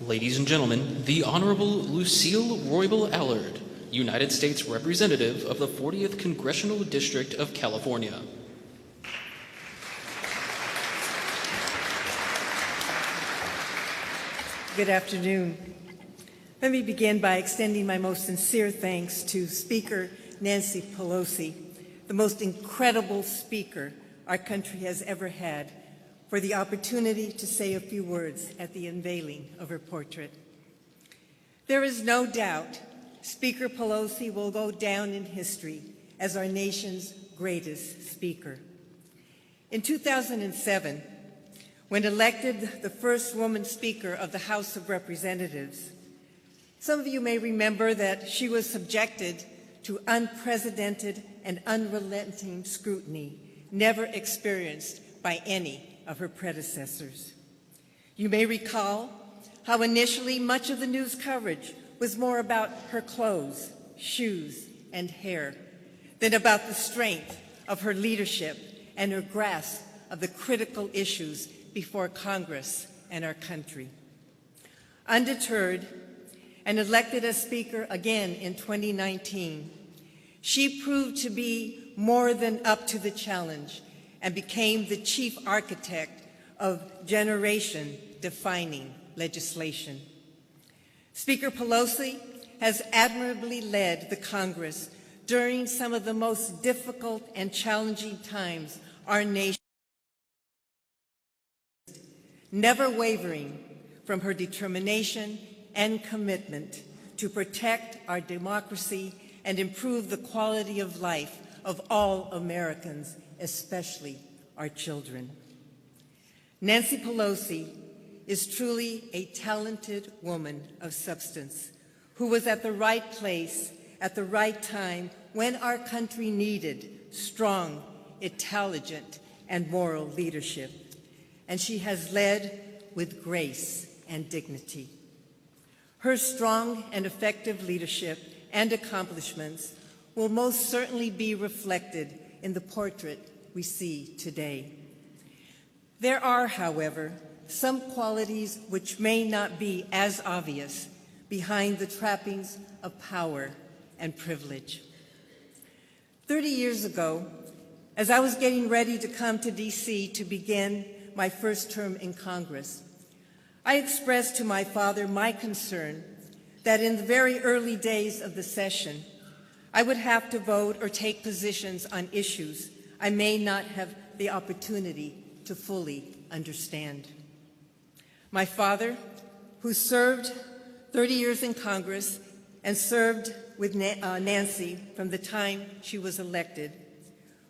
Ladies and gentlemen, the Honorable Lucille Roybal Allard, United States Representative of the 40th Congressional District of California. Good afternoon. Let me begin by extending my most sincere thanks to Speaker Nancy Pelosi, the most incredible speaker our country has ever had, for the opportunity to say a few words at the unveiling of her portrait. There is no doubt Speaker Pelosi will go down in history as our nation's greatest speaker. In 2007, when elected the first woman Speaker of the House of Representatives, some of you may remember that she was subjected to unprecedented and unrelenting scrutiny never experienced by any of her predecessors. You may recall how initially much of the news coverage was more about her clothes, shoes, and hair than about the strength of her leadership and her grasp of the critical issues before Congress and our country. Undeterred and elected as Speaker again in 2019, she proved to be more than up to the challenge and became the chief architect of generation-defining legislation. Speaker Pelosi has admirably led the Congress during some of the most difficult and challenging times our nation, never wavering from her determination and commitment to protect our democracy and improve the quality of life of all Americans, especially our children. Nancy Pelosi is truly a talented woman of substance who was at the right place at the right time when our country needed strong, intelligent, and moral leadership. And she has led with grace and dignity. Her strong and effective leadership and accomplishments will most certainly be reflected in the portrait we see today. There are, however, some qualities which may not be as obvious behind the trappings of power and privilege. 30 years ago, as I was getting ready to come to D.C. to begin my first term in Congress, I expressed to my father my concern that in the very early days of the session, I would have to vote or take positions on issues I may not have the opportunity to fully understand. My father, who served 30 years in Congress and served with Nancy from the time she was elected,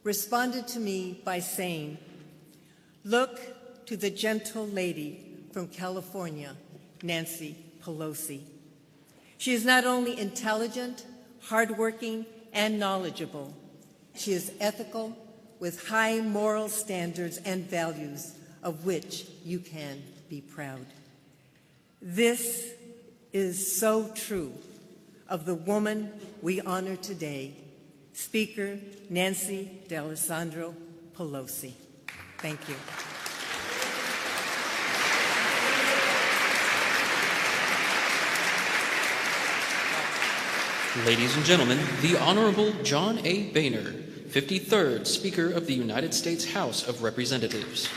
responded to me by saying, "Look to the gentle lady from California, Nancy Pelosi. She is not only intelligent, hardworking, and knowledgeable. She is ethical, with high moral standards and values of which you can be proud." This is so true of the woman we honor today, Speaker Nancy D'Alessandro Pelosi. Thank you. Ladies and gentlemen, the Honorable John A. Boehner, 53rd Speaker of the United States House of Representatives.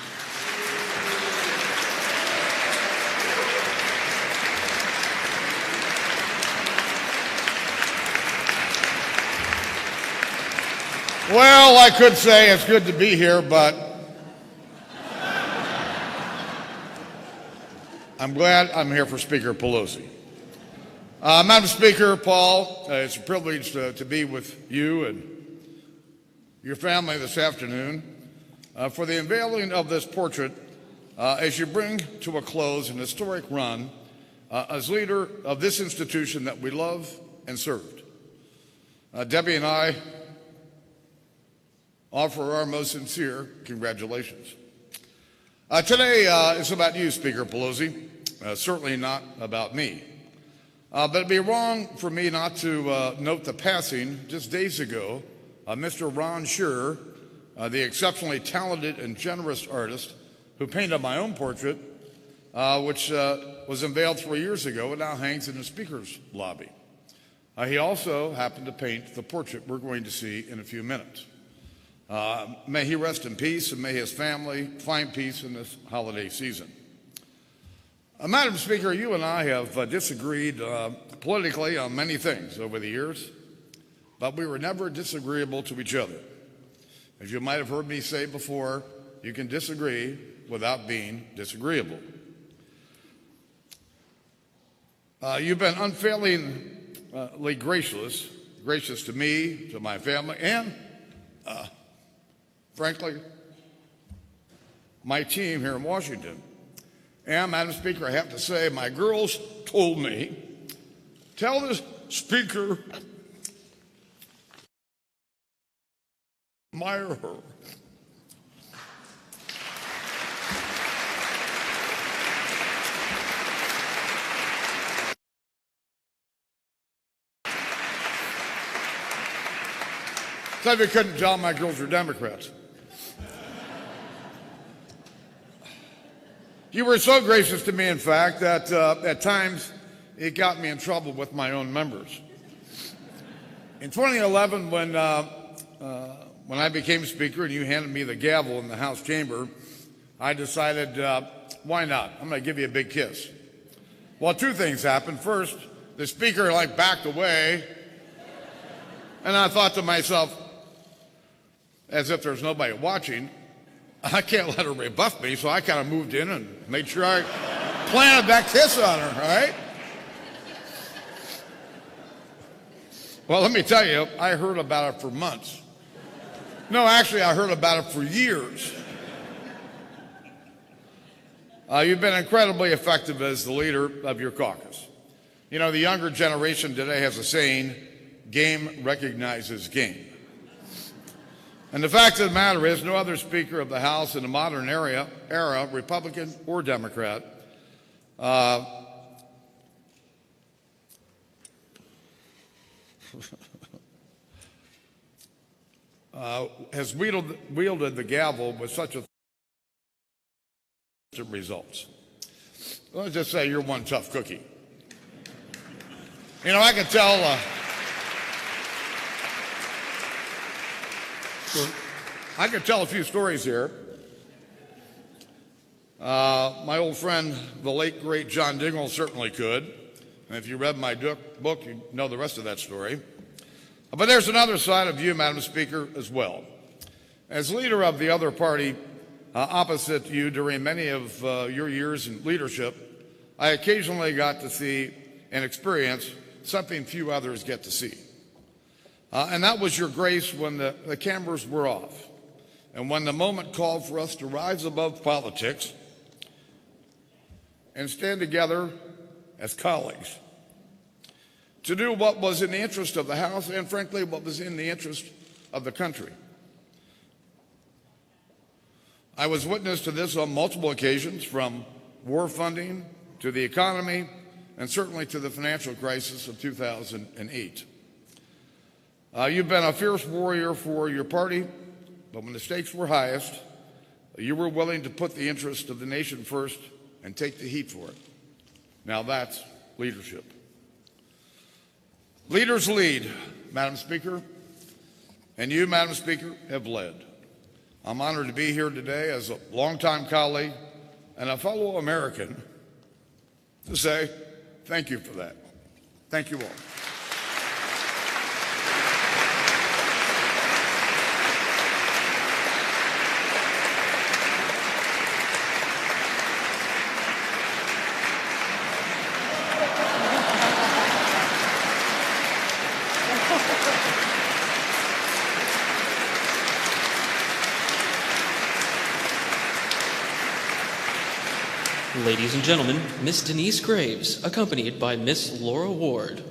Well, I could say it's good to be here, but I'm glad I'm here for Speaker Pelosi. Madam Speaker, Paul, it's a privilege to be with you and your family this afternoon for the unveiling of this portrait as you bring to a close an historic run as leader of this institution that we love and served. Debbie and I offer our most sincere congratulations. Today is about you, Speaker Pelosi, certainly not about me. But it'd be wrong for me not to note the passing just days ago of Mr. Ron Scherer, the exceptionally talented and generous artist who painted my own portrait which was unveiled 4 years ago and now hangs in the Speaker's lobby. He also happened to paint the portrait we're going to see in a few minutes. May he rest in peace, and may his family find peace in this holiday season. Madam Speaker, you and I have disagreed politically on many things over the years, but we were never disagreeable to each other. As you might have heard me say before, you can disagree without being disagreeable. You've been unfailingly gracious to me, to my family, and frankly, my team here in Washington. And, Madam Speaker, I have to say, my girls told me, tell the Speaker, admire her. So if you couldn't tell, my girls are Democrats. You were so gracious to me, in fact, that at times it got me in trouble with my own members. In 2011, when I became Speaker and you handed me the gavel in the House chamber, I decided, why not? I'm going to give you a big kiss. Well, two things happened. First, the Speaker backed away, and I thought to myself, as if there's nobody watching, I can't let her rebuff me, so I kind of moved in and made sure I planted that kiss on her, all right? Well, let me tell you, I heard about it for months. No, actually, I heard about it for years. You've been incredibly effective as the leader of your caucus. You know, the younger generation today has a saying, game recognizes game. And the fact of the matter is, no other Speaker of the House in the modern era, Republican or Democrat, has wielded the gavel with such results. Let's just say you're one tough cookie. You know, I can tell. I could tell a few stories here. My old friend, the late, great John Dingell, certainly could. And if you read my book, you know the rest of that story. But there's another side of you, Madam Speaker, as well. As leader of the other party opposite you during many of your years in leadership, I occasionally got to see and experience something few others get to see. And that was your grace when the cameras were off and when the moment called for us to rise above politics and stand together as colleagues to do what was in the interest of the House and, frankly, what was in the interest of the country. I was witness to this on multiple occasions, from war funding to the economy and certainly to the financial crisis of 2008. You've been a fierce warrior for your party, but when the stakes were highest, you were willing to put the interest of the nation first and take the heat for it. Now that's leadership. Leaders lead, Madam Speaker, and you, Madam Speaker, have led. I'm honored to be here today as a longtime colleague and a fellow American to say thank you for that. Thank you all. Ladies and gentlemen, Miss Denise Graves, accompanied by Miss Laura Ward.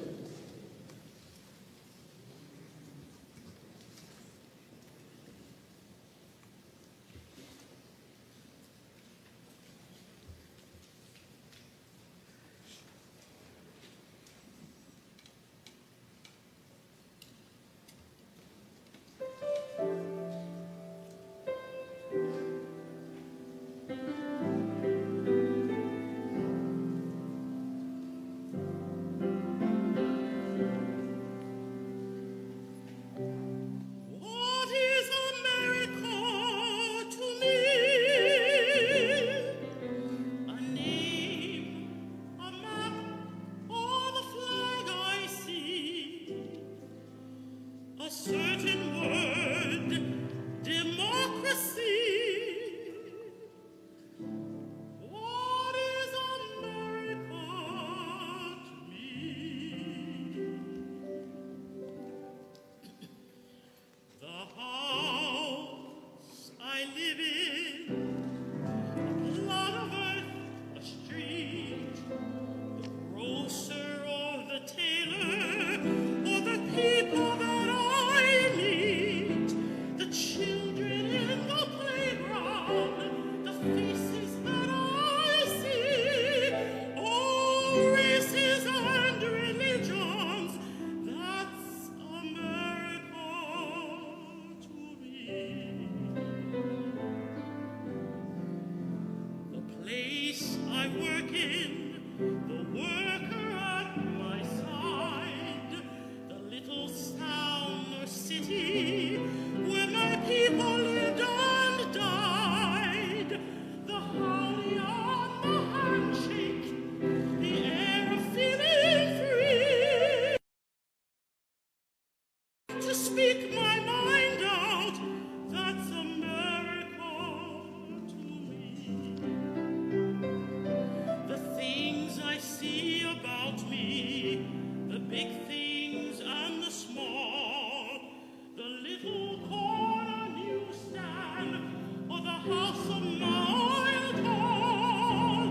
house a mile tall,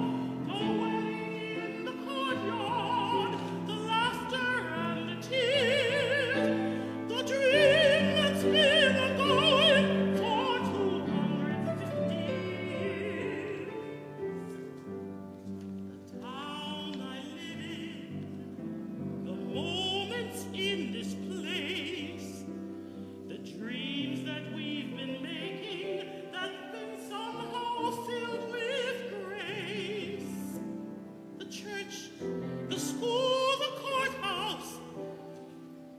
away in the courtyard, the laughter and the tears, the dream that's been a-going for 250 years. The town I live in, the moments in this place, the dreams that we've been making that've been somehow filled with grace. The church, the school, the courthouse,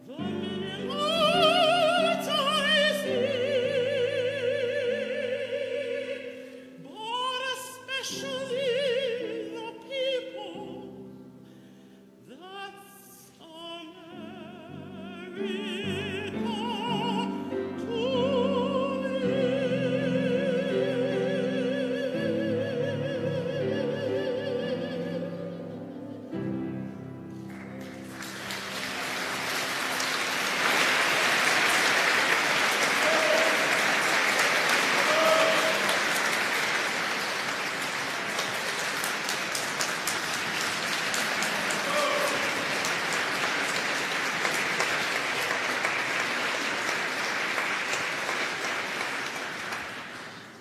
the million lights I see, but especially the people. That's America to me.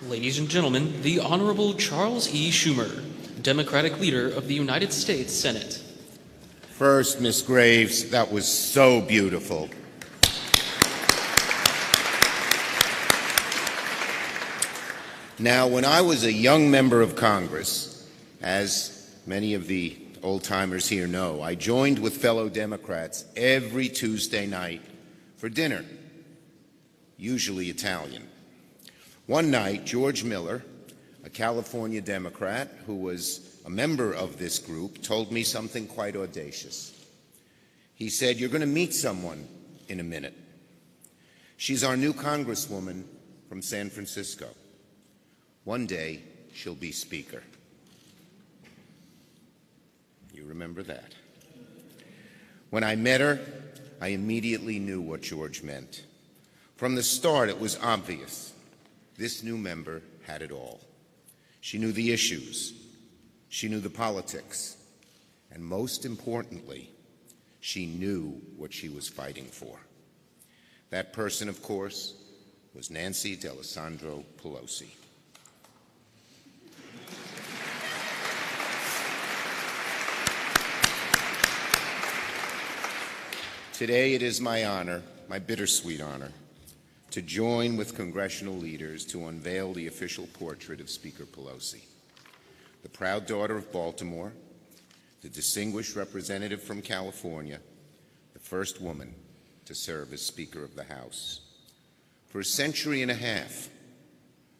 Ladies and gentlemen, the Honorable Charles E. Schumer, Democratic Leader of the United States Senate. First, Miss Graves, that was so beautiful. Now, when I was a young member of Congress, as many of the old-timers here know, I joined with fellow Democrats every Tuesday night for dinner, usually Italian. One night, George Miller, a California Democrat who was a member of this group, told me something quite audacious. He said, "You're going to meet someone in a minute. She's our new Congresswoman from San Francisco. One day, she'll be Speaker." You remember that. When I met her, I immediately knew what George meant. From the start, it was obvious. This new member had it all. She knew the issues. She knew the politics. And most importantly, she knew what she was fighting for. That person, of course, was Nancy Pelosi. Today it is my honor, my bittersweet honor, to join with congressional leaders to unveil the official portrait of Speaker Pelosi, the proud daughter of Baltimore, the distinguished representative from California, the first woman to serve as Speaker of the House. For a century and a half,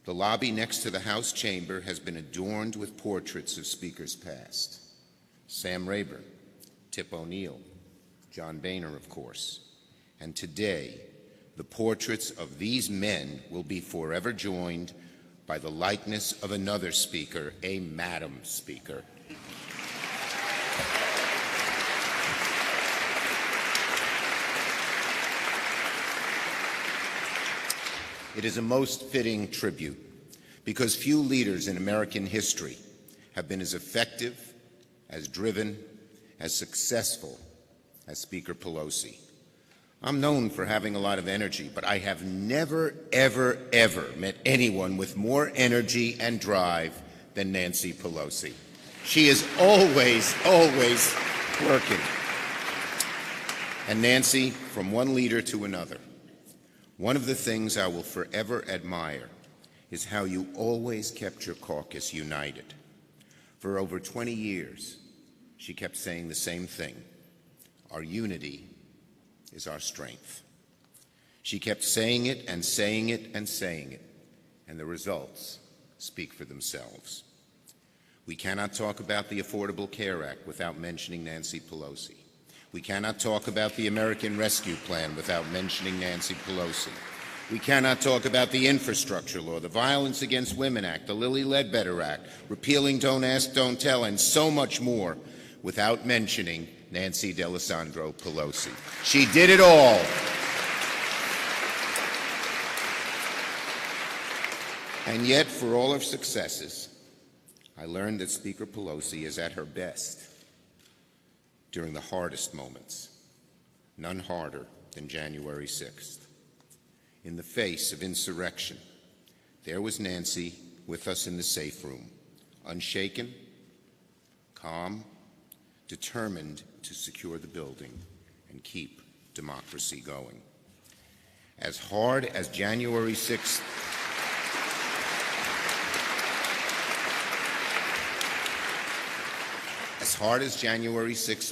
the lobby next to the House chamber has been adorned with portraits of speakers past. Sam Rayburn, Tip O'Neill, John Boehner, of course. And today, the portraits of these men will be forever joined by the likeness of another speaker, a Madam Speaker. It is a most fitting tribute because few leaders in American history have been as effective, as driven, as successful as Speaker Pelosi. I'm known for having a lot of energy, but I have never, ever, ever met anyone with more energy and drive than Nancy Pelosi. She is always, always working. And Nancy, from one leader to another, one of the things I will forever admire is how you always kept your caucus united. For over 20 years, she kept saying the same thing. Our unity is our strength. She kept saying it and saying it and saying it, and the results speak for themselves. We cannot talk about the Affordable Care Act without mentioning Nancy Pelosi. We cannot talk about the American Rescue Plan without mentioning Nancy Pelosi. We cannot talk about the infrastructure law, the Violence Against Women Act, the Lilly Ledbetter Act, repealing Don't Ask, Don't Tell, and so much more without mentioning Nancy Pelosi. She did it all. And yet, for all her successes, I learned that Speaker Pelosi is at her best during the hardest moments, none harder than January 6th. In the face of insurrection, there was Nancy with us in the safe room, unshaken, calm, determined to secure the building and keep democracy going. As hard as January 6th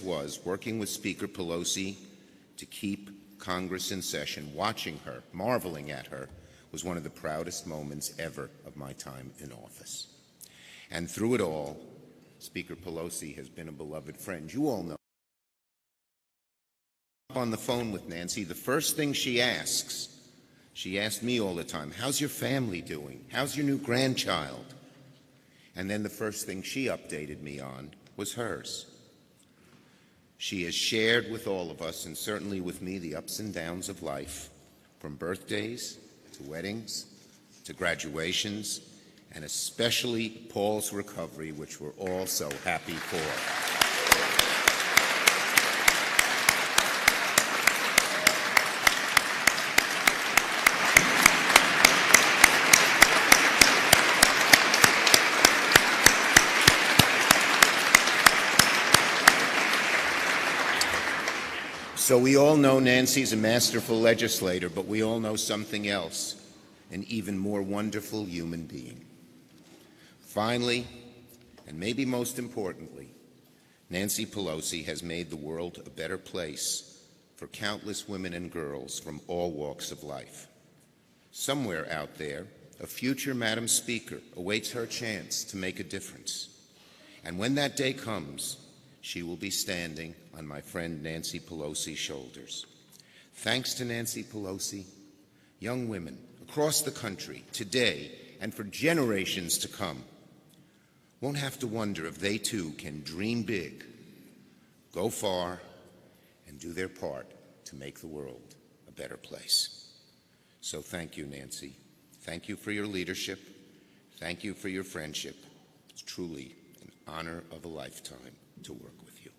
was, working with Speaker Pelosi to keep Congress in session, watching her, marveling at her, was one of the proudest moments ever of my time in office. And through it all, Speaker Pelosi has been a beloved friend. You all know. On the phone with Nancy, the first thing she asked me all the time, how's your family doing? How's your new grandchild? And then the first thing she updated me on was hers. She has shared with all of us, and certainly with me, the ups and downs of life, from birthdays to weddings to graduations, and especially Paul's recovery, which we're all so happy for. So we all know Nancy's a masterful legislator, but we all know something else, an even more wonderful human being. Finally, and maybe most importantly, Nancy Pelosi has made the world a better place for countless women and girls from all walks of life. Somewhere out there, a future Madam Speaker awaits her chance to make a difference. And when that day comes, she will be standing on my friend Nancy Pelosi's shoulders. Thanks to Nancy Pelosi, young women across the country today and for generations to come won't have to wonder if they too can dream big, go far, and do their part to make the world a better place. So thank you, Nancy. Thank you for your leadership. Thank you for your friendship. It's truly an honor of a lifetime to work with you.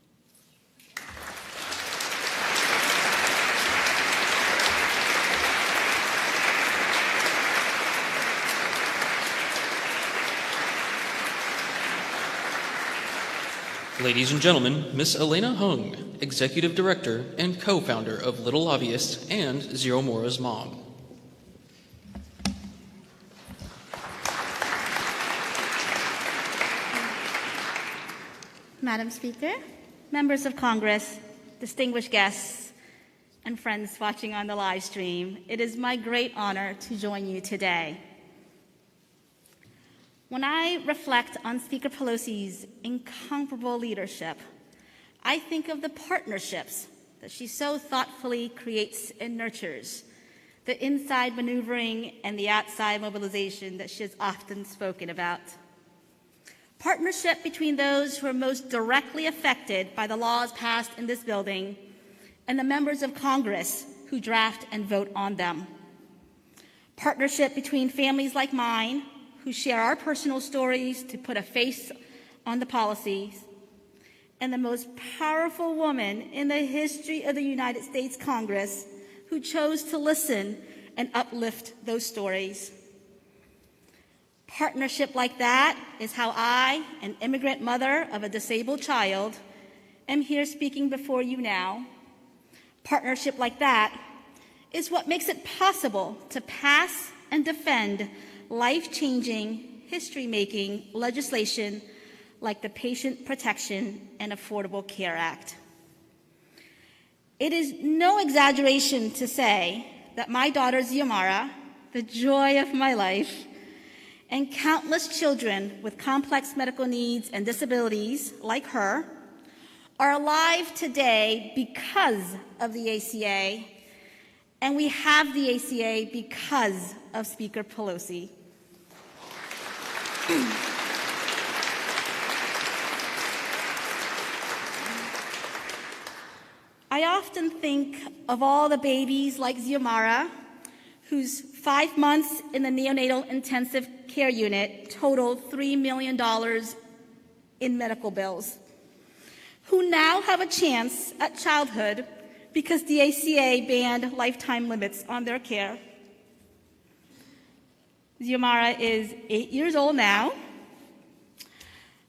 Ladies and gentlemen, Ms. Elena Hung, Executive Director and co-founder of Little Lobbyists and Zero Mora's mom. Madam Speaker, members of Congress, distinguished guests, and friends watching on the live stream, it is my great honor to join you today. When I reflect on Speaker Pelosi's incomparable leadership, I think of the partnerships that she so thoughtfully creates and nurtures, the inside maneuvering and the outside mobilization that she has often spoken about. Partnership between those who are most directly affected by the laws passed in this building and the members of Congress who draft and vote on them. Partnership between families like mine who share our personal stories to put a face on the policies, and the most powerful woman in the history of the United States Congress who chose to listen and uplift those stories. Partnership like that is how I, an immigrant mother of a disabled child, am here speaking before you now. Partnership like that is what makes it possible to pass and defend life-changing, history-making legislation like the Patient Protection and Affordable Care Act. It is no exaggeration to say that my daughter Xiomara, the joy of my life, and countless children with complex medical needs and disabilities like her are alive today because of the ACA, and we have the ACA because of Speaker Pelosi. I often think of all the babies like Xiomara, whose 5 months in the neonatal intensive care unit totaled $3 million in medical bills, who now have a chance at childhood because the ACA banned lifetime limits on their care. Xiomara is 8 years old now.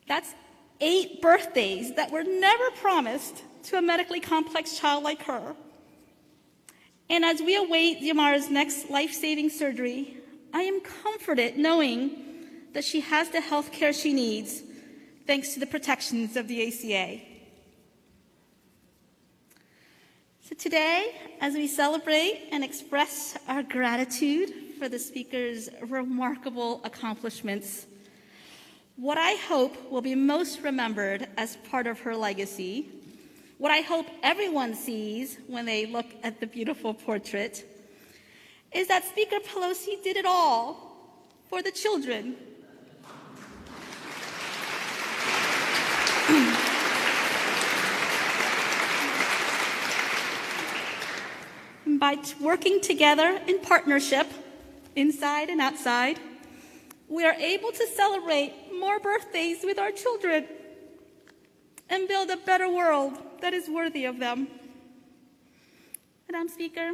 That's 8 birthdays that were never promised to a medically complex child like her. And as we await Xiomara's next life-saving surgery, I am comforted knowing that she has the health care she needs thanks to the protections of the ACA. So today, as we celebrate and express our gratitude for the speaker's remarkable accomplishments, what I hope will be most remembered as part of her legacy, what I hope everyone sees when they look at the beautiful portrait, is that Speaker Pelosi did it all for the children. By working together in partnership, inside and outside, we are able to celebrate more birthdays with our children and build a better world that is worthy of them. Madam Speaker,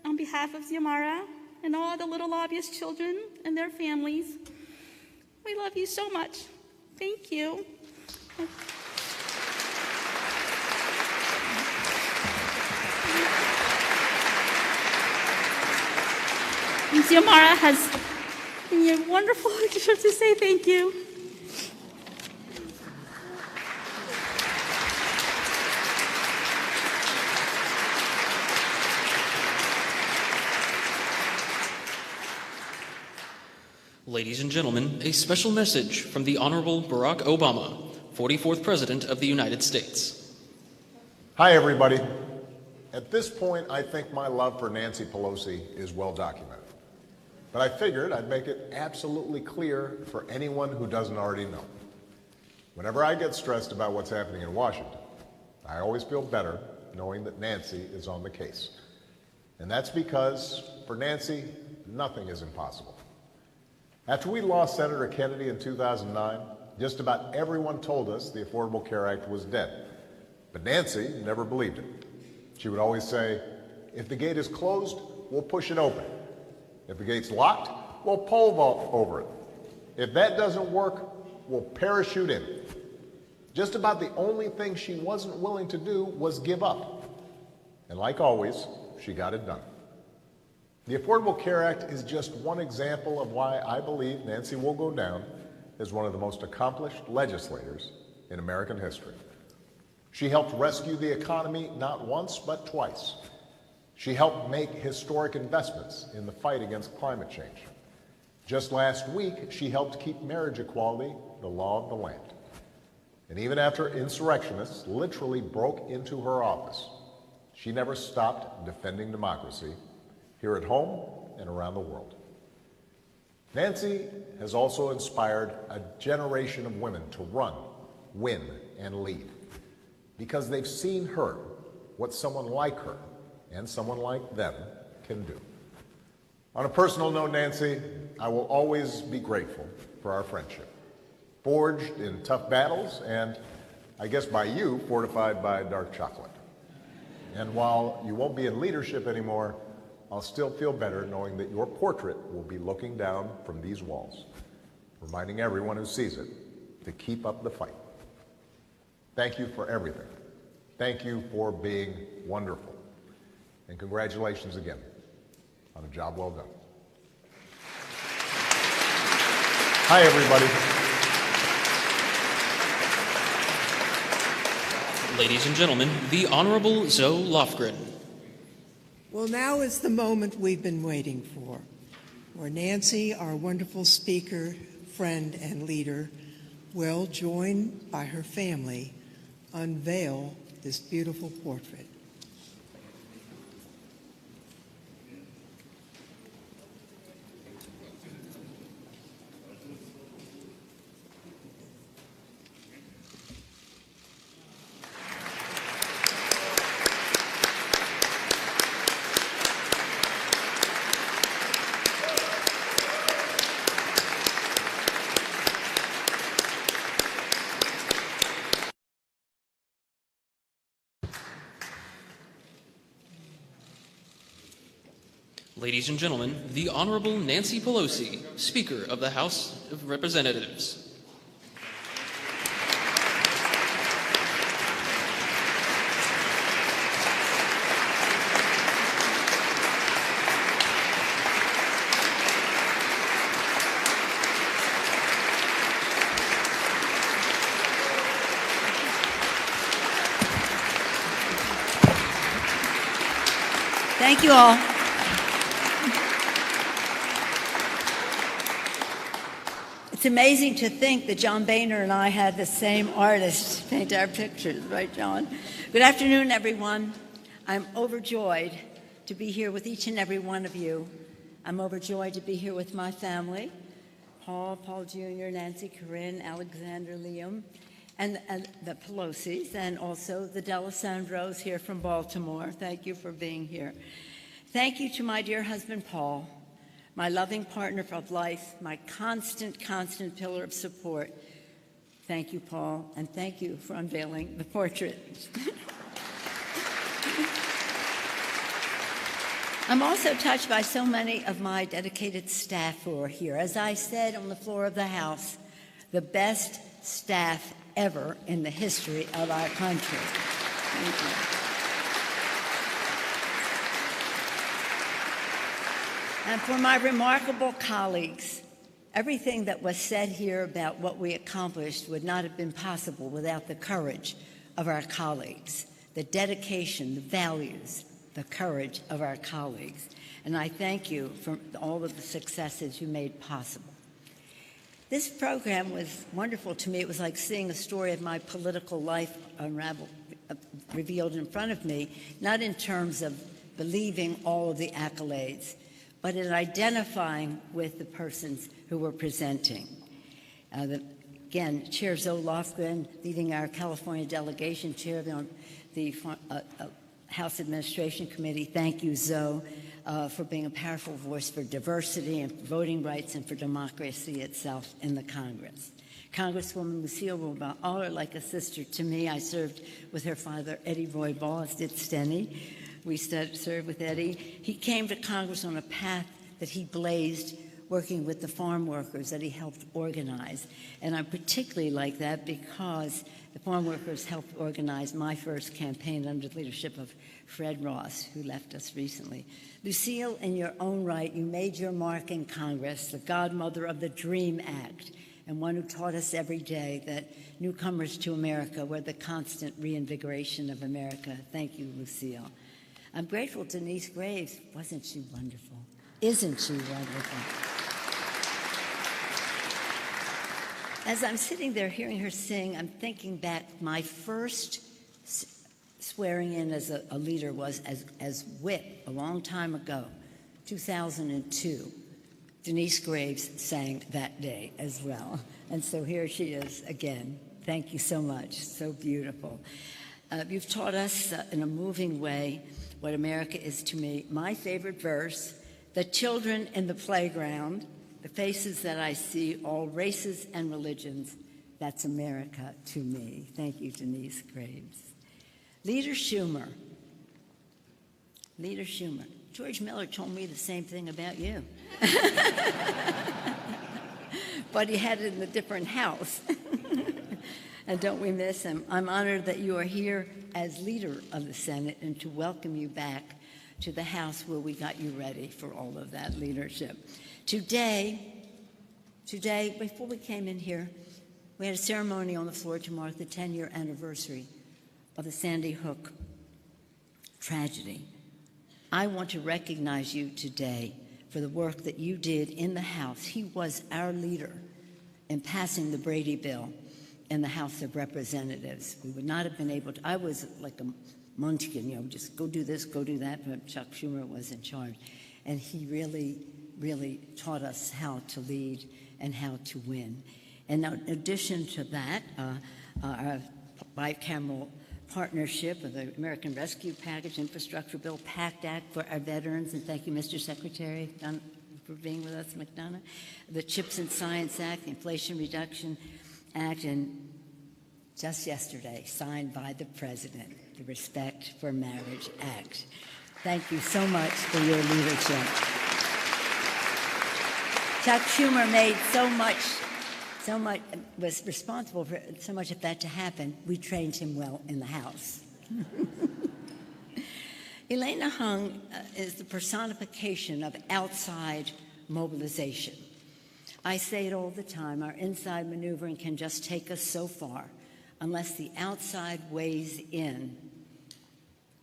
on behalf of Xiomara and all the little lobbyist children and their families, we love you so much. Thank you. Xiomara has been wonderful to say thank you. Ladies and gentlemen, a special message from the Honorable Barack Obama, 44th President of the United States. Hi, everybody. At this point, I think my love for Nancy Pelosi is well documented. But I figured I'd make it absolutely clear for anyone who doesn't already know. Whenever I get stressed about what's happening in Washington, I always feel better knowing that Nancy is on the case. And that's because, for Nancy, nothing is impossible. After we lost Senator Kennedy in 2009, just about everyone told us the Affordable Care Act was dead. But Nancy never believed it. She would always say, if the gate is closed, we'll push it open. If the gate's locked, we'll pole vault over it. If that doesn't work, we'll parachute in. Just about the only thing she wasn't willing to do was give up. And like always, she got it done. The Affordable Care Act is just one example of why I believe Nancy will go down as one of the most accomplished legislators in American history. She helped rescue the economy not once, but twice. She helped make historic investments in the fight against climate change. Just last week, she helped keep marriage equality the law of the land. And even after insurrectionists literally broke into her office, she never stopped defending democracy here at home and around the world. Nancy has also inspired a generation of women to run, win, and lead because they've seen her, what someone like her and someone like them can do. On a personal note, Nancy, I will always be grateful for our friendship, forged in tough battles and, I guess by you, fortified by dark chocolate. And while you won't be in leadership anymore, I'll still feel better knowing that your portrait will be looking down from these walls, reminding everyone who sees it to keep up the fight. Thank you for everything. Thank you for being wonderful. And congratulations again on a job well done. Hi, everybody. Ladies and gentlemen, the Honorable Zoe Lofgren. Well, now is the moment we've been waiting for, where Nancy, our wonderful speaker, friend, and leader, will, joined by her family, unveil this beautiful portrait. Ladies and gentlemen, the Honorable Nancy Pelosi, Speaker of the House of Representatives. Thank you all. It's amazing to think that John Boehner and I had the same artist paint our pictures, right, John? Good afternoon, everyone. I'm overjoyed to be here with each and every one of you. I'm overjoyed to be here with my family, Paul Jr., Nancy, Corinne, Alexander, Liam, and the Pelosis, and also the D'Alessandros here from Baltimore. Thank you for being here. Thank you to my dear husband, Paul, my loving partner of life, my constant pillar of support. Thank you, Paul, and thank you for unveiling the portrait. I'm also touched by so many of my dedicated staff who are here. As I said on the floor of the House, the best staff ever in the history of our country. Thank you. And for my remarkable colleagues, everything that was said here about what we accomplished would not have been possible without the courage of our colleagues, the dedication, the values, the courage of our colleagues. And I thank you for all of the successes you made possible. This program was wonderful to me. It was like seeing a story of my political life revealed in front of me, not in terms of believing all of the accolades, but in identifying with the persons who were presenting. Again, Chair Zoe Lofgren, leading our California delegation, Chair of the House Administration Committee. Thank you, Zoe, for being a powerful voice for diversity and for voting rights and for democracy itself in the Congress. Congresswoman Lucille Roybal, like a sister to me. I served with her father, Eddie Roybal, as did Steny. We served with Eddie. He came to Congress on a path that he blazed, working with the farm workers that he helped organize. And I particularly like that because the farm workers helped organize my first campaign under the leadership of Fred Ross, who left us recently. Lucille, in your own right, you made your mark in Congress, the godmother of the DREAM Act, and one who taught us every day that newcomers to America were the constant reinvigoration of America. Thank you, Lucille. I'm grateful to Denise Graves. Wasn't she wonderful? Isn't she wonderful? As I'm sitting there hearing her sing, I'm thinking back, my first swearing in as a leader was as whip a long time ago, 2002. Denise Graves sang that day as well. And so here she is again. Thank you so much. So beautiful. You've taught us in a moving way what America is to me. My favorite verse, the children in the playground, the faces that I see, all races and religions, that's America to me. Thank you, Denise Graves. Leader Schumer. George Miller told me the same thing about you. But he had it in a different house. And don't we miss him? I'm honored that you are here as leader of the Senate and to welcome you back to the House where we got you ready for all of that leadership. Today, before we came in here, we had a ceremony on the floor to mark the 10-year anniversary of the Sandy Hook tragedy. I want to recognize you today for the work that you did in the House. He was our leader in passing the Brady Bill in the House of Representatives. We would not have been able to. I was like a munchkin, just go do this, go do that, but Chuck Schumer was in charge. And he really taught us how to lead and how to win. And in addition to that, our bicameral partnership of the American Rescue Package, Infrastructure Bill, PACT Act for our veterans, and thank you, Mr. Secretary, for being with us, McDonough, the CHIPS and Science Act, the Inflation Reduction Act, and just yesterday, signed by the President, the Respect for Marriage Act. Thank you so much for your leadership. Chuck Schumer made was responsible for so much of that to happen. We trained him well in the House. Elena Hung is the personification of outside mobilization. I say it all the time, our inside maneuvering can just take us so far. Unless the outside weighs in,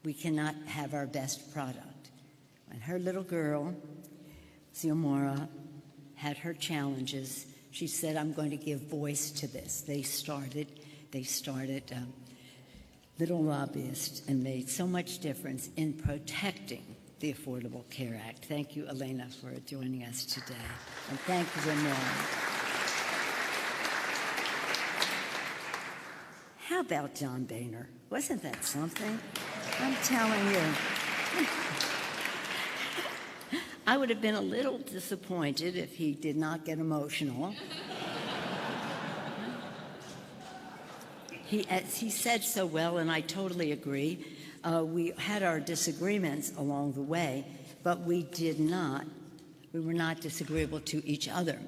we cannot have our best product. When her little girl, Xiomara, had her challenges, she said, I'm going to give voice to this. They started Little Lobbyists and made so much difference in protecting the Affordable Care Act. Thank you, Elena, for joining us today. And thank you, Xiomara. How about John Boehner? Wasn't that something? I'm telling you. I would have been a little disappointed if he did not get emotional. As he said so well, and I totally agree, we had our disagreements along the way, but we were not disagreeable to each other.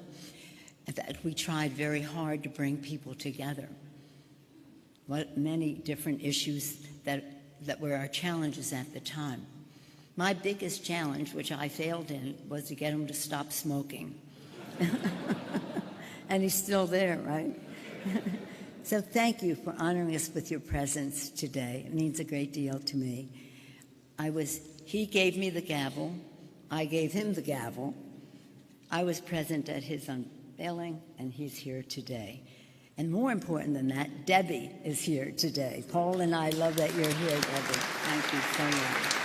That we tried very hard to bring people together. Many different issues that were our challenges at the time. My biggest challenge, which I failed in, was to get him to stop smoking. And he's still there, right? So thank you for honoring us with your presence today. It means a great deal to me. He gave me the gavel. I gave him the gavel. I was present at his unveiling, and he's here today. And more important than that, Debbie is here today. Paul and I love that you're here, Debbie. Thank you so much.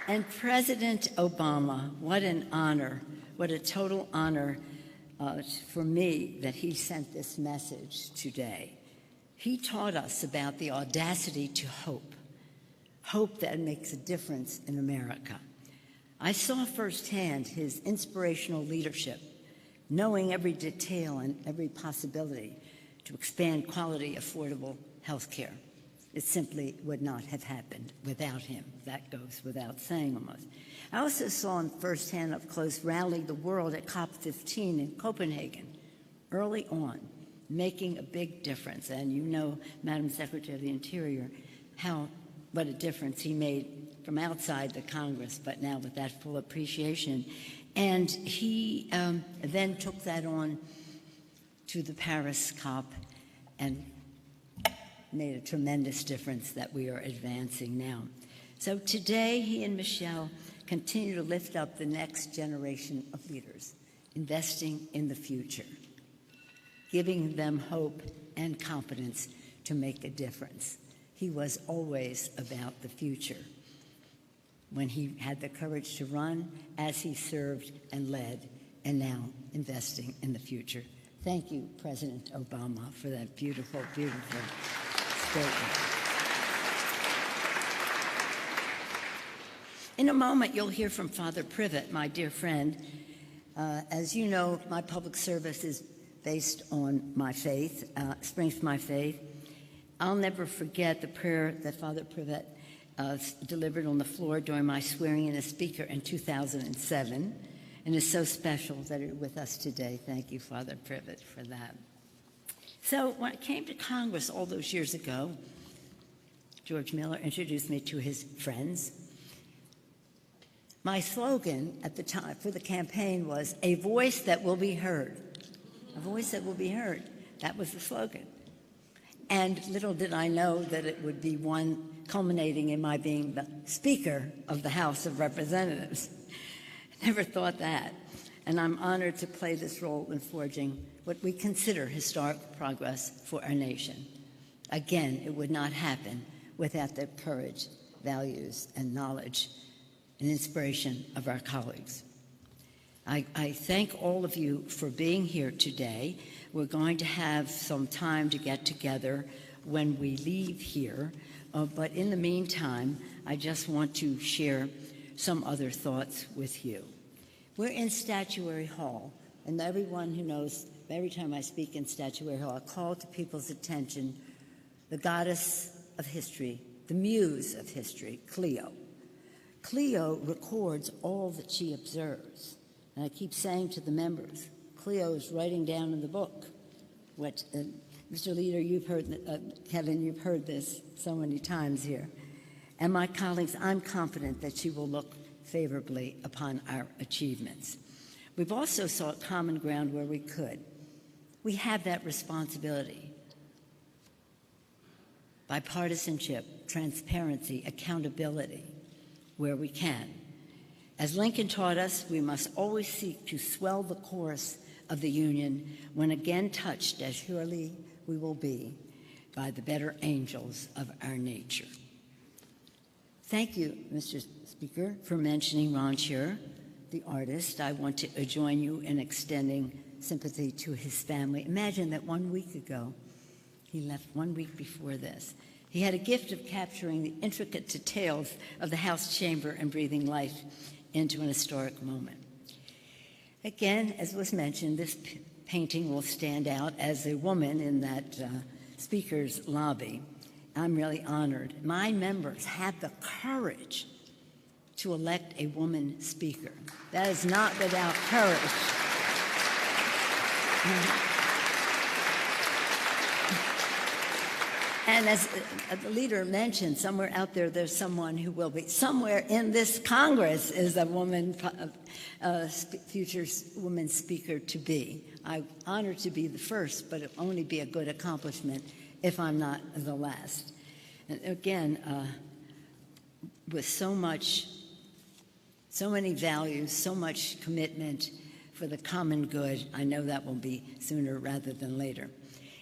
And President Obama, what an honor, what a total honor for me that he sent this message today. He taught us about the audacity to hope that makes a difference in America. I saw firsthand his inspirational leadership, knowing every detail and every possibility to expand quality, affordable health care. It simply would not have happened without him. That goes without saying almost. I also saw him firsthand up close rally the world at COP15 in Copenhagen early on, making a big difference. And you know, Madam Secretary of the Interior, what a difference he made from outside the Congress, but now with that full appreciation. And he then took that on to the Paris COP and made a tremendous difference that we are advancing now. So today, he and Michelle continue to lift up the next generation of leaders, investing in the future, giving them hope and confidence to make a difference. He was always about the future when he had the courage to run, as he served and led, and now investing in the future. Thank you, President Obama, for that beautiful, beautiful statement. In a moment, you'll hear from Father Privet, my dear friend. As you know, my public service is based on my faith, springs from my faith. I'll never forget the prayer that Father Privet delivered on the floor during my swearing in as speaker in 2007, and it's so special that you're with us today. Thank you, Father Privet, for that. So when I came to Congress all those years ago, George Miller introduced me to his friends. My slogan at the time for the campaign was, "A voice that will be heard." A voice that will be heard. That was the slogan. And little did I know that it would be one culminating in my being the Speaker of the House of Representatives. Never thought that. And I'm honored to play this role in forging what we consider historic progress for our nation. Again, it would not happen without the courage, values, and knowledge and inspiration of our colleagues. I thank all of you for being here today. We're going to have some time to get together when we leave here, but in the meantime, I just want to share some other thoughts with you. We're in Statuary Hall, and everyone who knows, every time I speak in Statuary Hall, I call to people's attention the goddess of history, the muse of history, Cleo. Cleo records all that she observes. And I keep saying to the members, Cleo is writing down in the book what, Mr. Leader, you've heard, Kevin, you've heard this so many times here. And my colleagues, I'm confident that she will look favorably upon our achievements. We've also sought common ground where we could. We have that responsibility. Bipartisanship, transparency, accountability, where we can. As Lincoln taught us, we must always seek to swell the chorus of the Union when again touched, as surely we will be, by the better angels of our nature. Thank you, Mr. Speaker, for mentioning Ron Scherer, the artist. I want to join you in extending sympathy to his family. Imagine that 1 week ago, he left 1 week before this. He had a gift of capturing the intricate details of the House chamber and breathing life into an historic moment. Again, as was mentioned, this painting will stand out as a woman in that speaker's lobby. I'm really honored. My members had the courage to elect a woman speaker. That is not without courage. And as the leader mentioned, somewhere out there, there's someone who will be. Somewhere in this Congress is a woman, future woman speaker to be. I'm honored to be the first, but it'll only be a good accomplishment if I'm not the last. And again, with so many values, so much commitment for the common good, I know that will be sooner rather than later.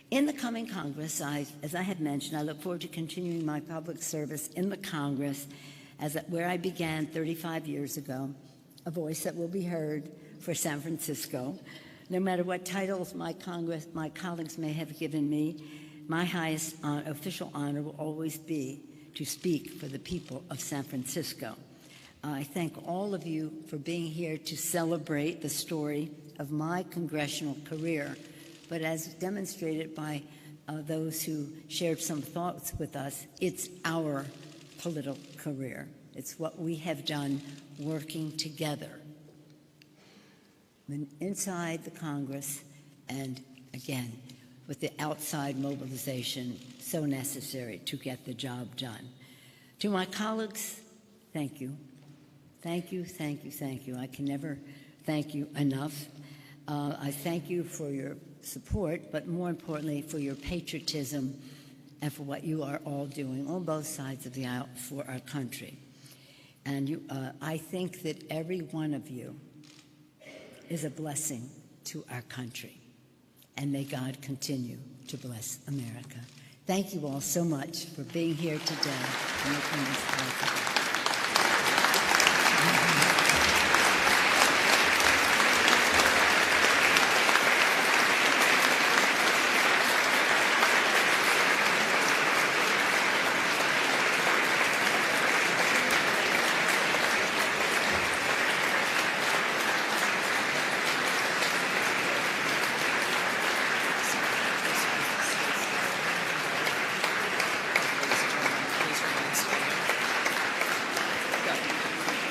In the coming Congress, as I had mentioned, I look forward to continuing my public service in the Congress where I began 35 years ago, a voice that will be heard for San Francisco. No matter what titles my colleagues may have given me, my highest official honor will always be to speak for the people of San Francisco. I thank all of you for being here to celebrate the story of my congressional career. But as demonstrated by those who shared some thoughts with us, it's our political career. It's what we have done working together inside the Congress and, again, with the outside mobilization so necessary to get the job done. To my colleagues, thank you. Thank you, thank you, thank you. I can never thank you enough. I thank you for your support, but more importantly, for your patriotism and for what you are all doing on both sides of the aisle for our country. And I think that every one of you is a blessing to our country. And may God continue to bless America. Thank you all so much for being here today and making this possible.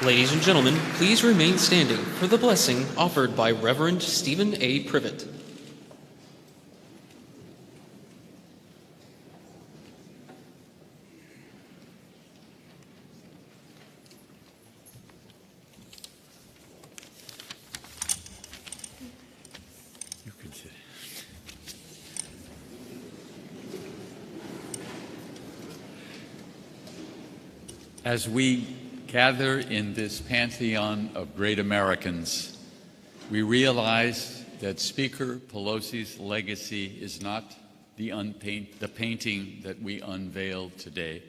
Ladies and gentlemen, please remain standing for the blessing offered by Reverend Stephen A. Privet. You can sit. As we gather in this pantheon of great Americans, we realize that Speaker Pelosi's legacy is not the painting that we unveiled today.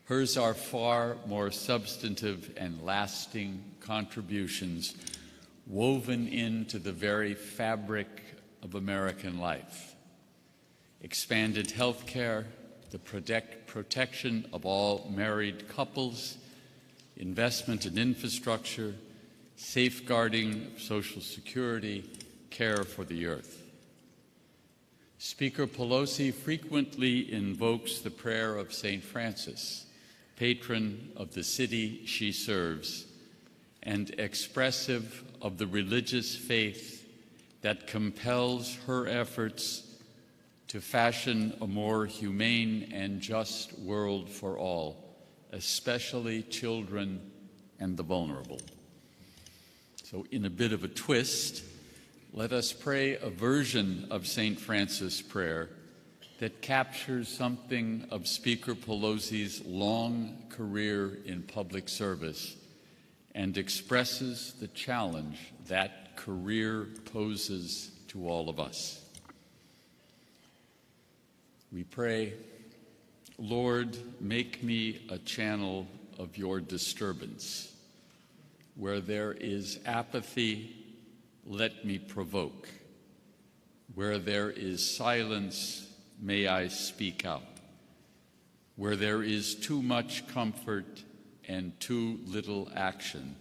Hers are far more substantive and lasting contributions woven into the very fabric of American life. Expanded health care, the protection of all married couples, investment in infrastructure, safeguarding of Social Security, care for the earth. Speaker Pelosi frequently invokes the prayer of St. Francis, patron of the city she serves, and expressive of the religious faith that compels her efforts to fashion a more humane and just world for all, especially children and the vulnerable. So, in a bit of a twist, let us pray a version of St. Francis' prayer that captures something of Speaker Pelosi's long career in public service and expresses the challenge that career poses to all of us. We pray, Lord, make me a channel of your disturbance. Where there is apathy, let me provoke. Where there is silence, may I speak out. Where there is too much comfort and too little action,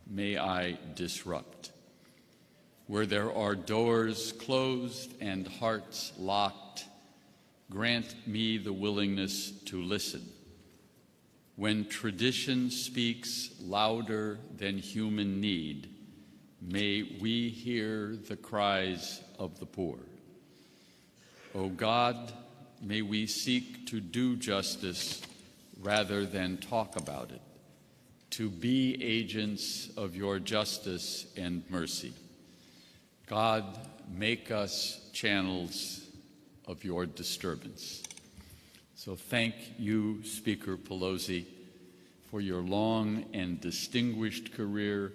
may I disrupt. Where there are doors closed and hearts locked, grant me the willingness to listen. When tradition speaks louder than human need, may we hear the cries of the poor. O God, may we seek to do justice rather than talk about it, to be agents of your justice and mercy. God, make us channels of your disturbance. So thank you, Speaker Pelosi, for your long and distinguished career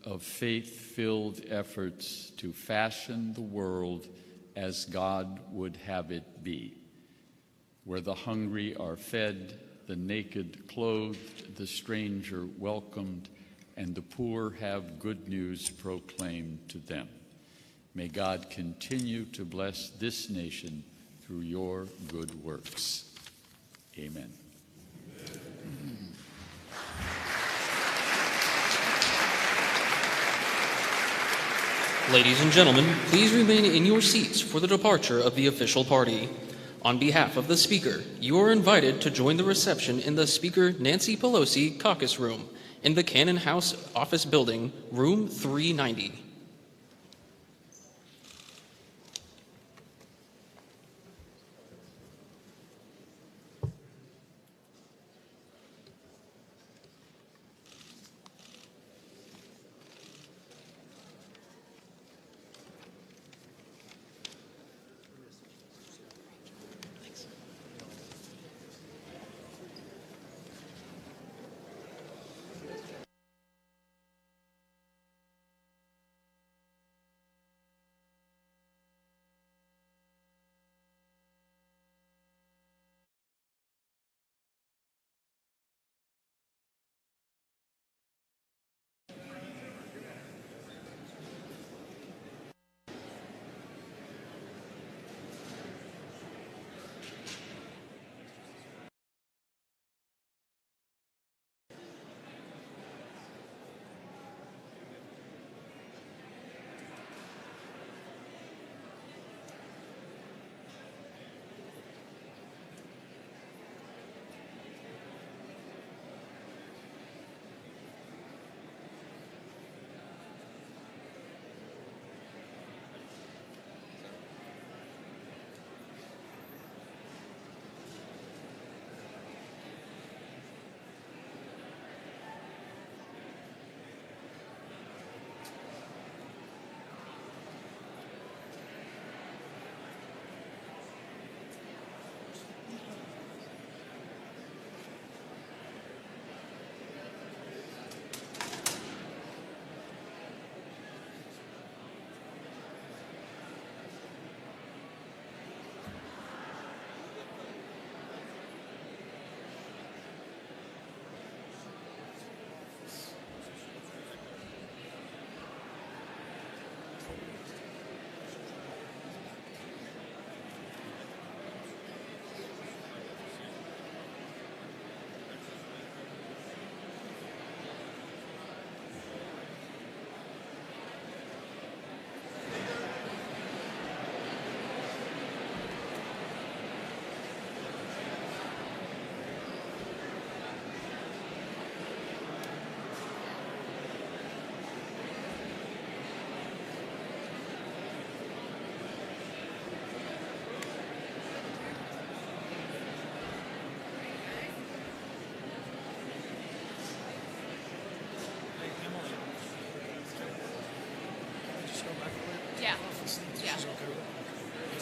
of faith-filled efforts to fashion the world as God would have it be, where the hungry are fed, the naked clothed, the stranger welcomed, and the poor have good news proclaimed to them. May God continue to bless this nation through your good works. Amen. Ladies and gentlemen, please remain in your seats for the departure of the official party. On behalf of the Speaker, you are invited to join the reception in the Speaker Nancy Pelosi Caucus Room in the Cannon House Office Building, room 390.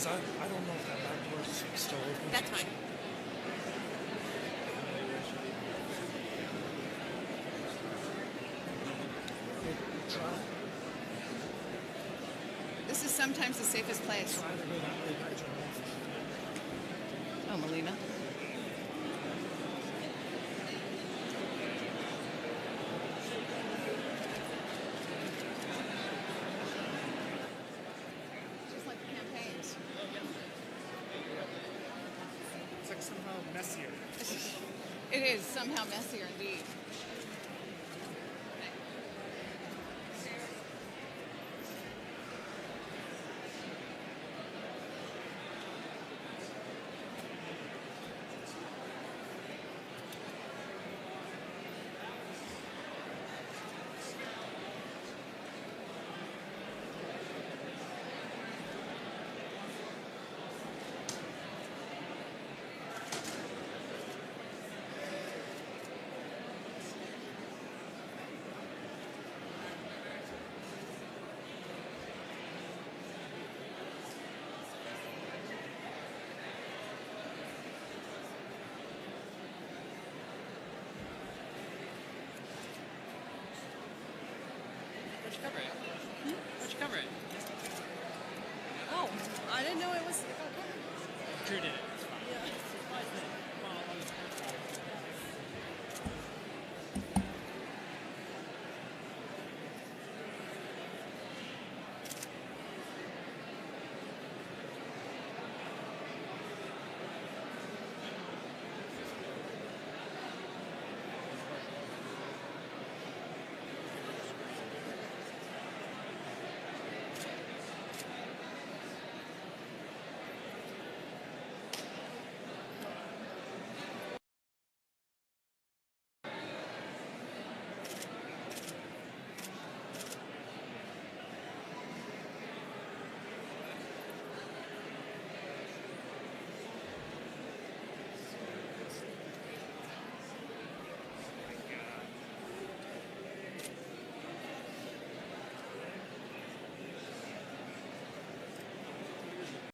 Because I don't know if that back door is still open. That's fine. Try, This is sometimes the safest place. try to go that way, guys. Oh, Melina. Just like the campaigns. It's like somehow messier. It is somehow messier indeed. Where'd you cover it? Where'd you cover it? Oh, I didn't know it was. Drew did it.